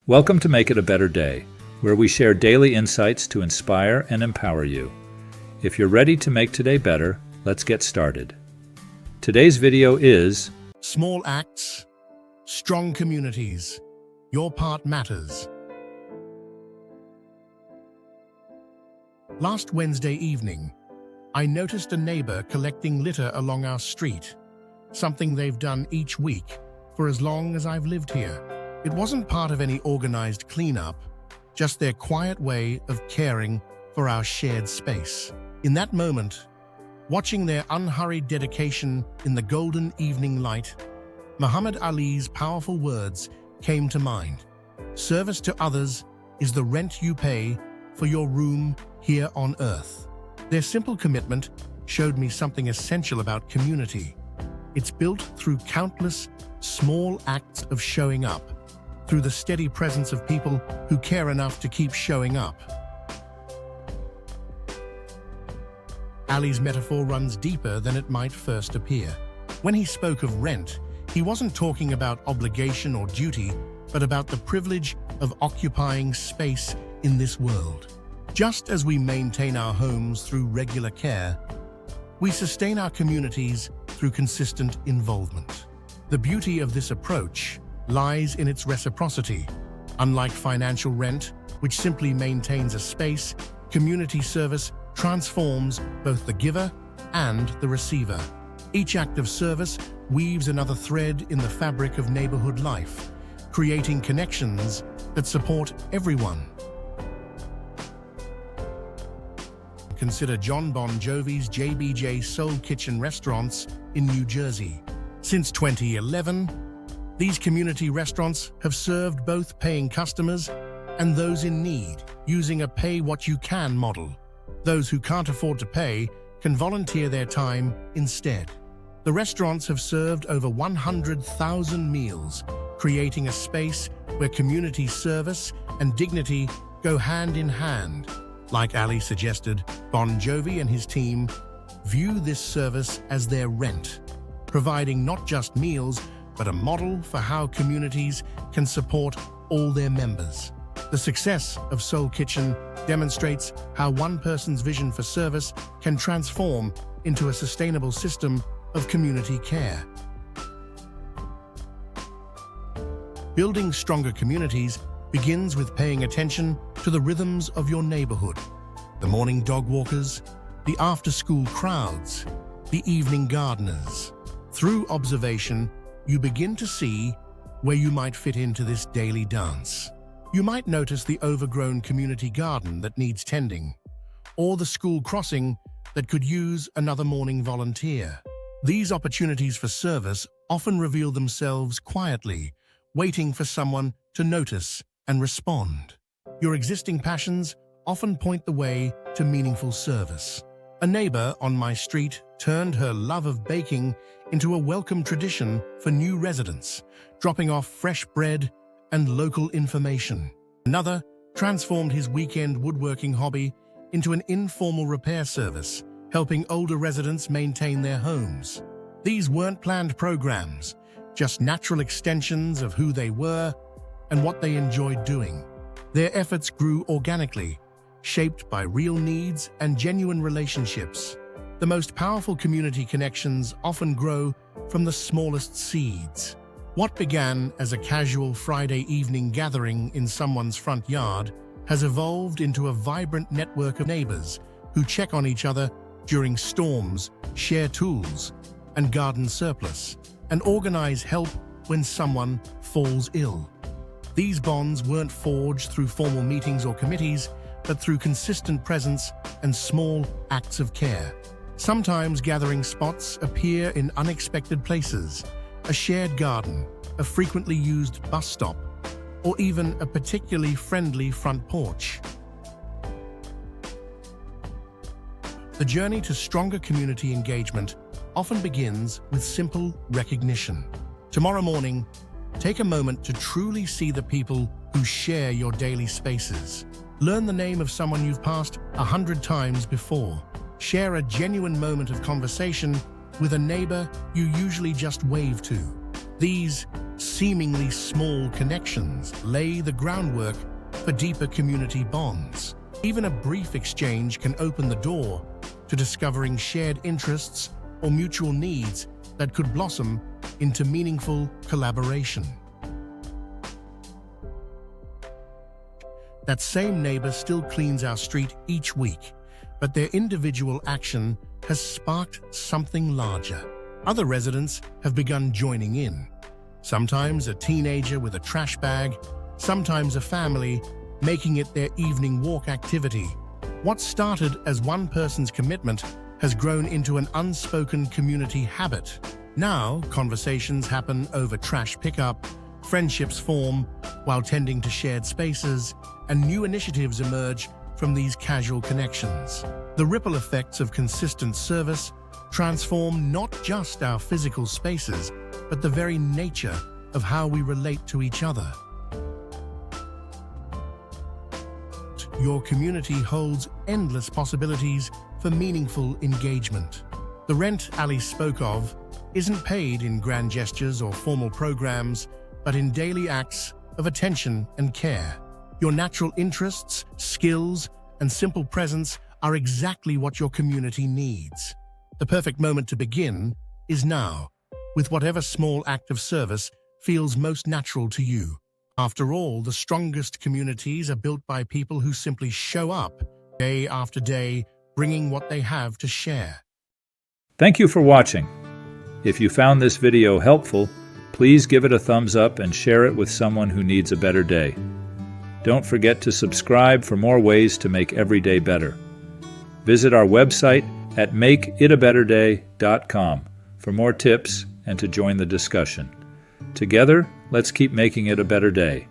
Welcome to Make It a Better Day, where we share daily insights to inspire and empower you. If you're ready to make today better, let's get started. Today's video is Small acts, strong communities. Your part matters. Last Wednesday evening, I noticed a neighbor collecting litter along our street, something they've done each week for as long as I've lived here. It wasn't part of any organized cleanup, just their quiet way of caring for our shared space. In that moment, watching their unhurried dedication in the golden evening light, Muhammad Ali's powerful words came to mind. Service to others is the rent you pay for your room here on earth. Their simple commitment showed me something essential about community. It's built through countless small acts of showing up, through the steady presence of people who care enough to keep showing up. Ali's metaphor runs deeper than it might first appear. When he spoke of rent, he wasn't talking about obligation or duty, but about the privilege of occupying space in this world. Just as we maintain our homes through regular care, we sustain our communities through consistent involvement. The beauty of this approach lies in its reciprocity. Unlike financial rent, which simply maintains a space, community service transforms both the giver and the receiver. Each act of service weaves another thread in the fabric of neighborhood life, creating connections that support everyone. Consider John Bon Jovi's JBJ Soul Kitchen restaurants in New Jersey. Since 2011, these community restaurants have served both paying customers and those in need, using a pay-what-you-can model. Those who can't afford to pay can volunteer their time instead. The restaurants have served over 100,000 meals, creating a space where community service and dignity go hand in hand. Like Ali suggested, Bon Jovi and his team view this service as their rent, providing not just meals, but a model for how communities can support all their members. The success of Soul Kitchen demonstrates how one person's vision for service can transform into a sustainable system of community care. Building stronger communities begins with paying attention to the rhythms of your neighborhood. The morning dog walkers, the after-school crowds, the evening gardeners. Through observation, you begin to see where you might fit into this daily dance. You might notice the overgrown community garden that needs tending, or the school crossing that could use another morning volunteer. These opportunities for service often reveal themselves quietly, waiting for someone to notice and respond. Your existing passions often point the way to meaningful service. A neighbor on my street turned her love of baking into a welcome tradition for new residents, dropping off fresh bread and local information. Another transformed his weekend woodworking hobby into an informal repair service, helping older residents maintain their homes. These weren't planned programs, just natural extensions of who they were and what they enjoyed doing. Their efforts grew organically, shaped by real needs and genuine relationships. The most powerful community connections often grow from the smallest seeds. What began as a casual Friday evening gathering in someone's front yard has evolved into a vibrant network of neighbors who check on each other during storms, share tools and garden surplus, and organize help when someone falls ill. These bonds weren't forged through formal meetings or committees, but through consistent presence and small acts of care. Sometimes gathering spots appear in unexpected places, a shared garden, a frequently used bus stop, or even a particularly friendly front porch. The journey to stronger community engagement often begins with simple recognition. Tomorrow morning, take a moment to truly see the people who share your daily spaces. Learn the name of someone you've passed 100 times before. Share a genuine moment of conversation with a neighbor you usually just wave to. These seemingly small connections lay the groundwork for deeper community bonds. Even a brief exchange can open the door to discovering shared interests or mutual needs that could blossom into meaningful collaboration. That same neighbor still cleans our street each week, but their individual action has sparked something larger. Other residents have begun joining in. Sometimes a teenager with a trash bag, sometimes a family making it their evening walk activity. What started as one person's commitment has grown into an unspoken community habit. Now, conversations happen over trash pickup, friendships form while tending to shared spaces, and new initiatives emerge from these casual connections. The ripple effects of consistent service transform not just our physical spaces, but the very nature of how we relate to each other. Your community holds endless possibilities for meaningful engagement. The rent Ali spoke of isn't paid in grand gestures or formal programs, but in daily acts of attention and care. Your natural interests, skills, and simple presence are exactly what your community needs. The perfect moment to begin is now, with whatever small act of service feels most natural to you. After all, the strongest communities are built by people who simply show up day after day, bringing what they have to share. Thank you for watching. If you found this video helpful, please give it a thumbs up and share it with someone who needs a better day. Don't forget to subscribe for more ways to make every day better. Visit our website at makeitaBetterDay.com for more tips and to join the discussion. Together, let's keep making it a better day.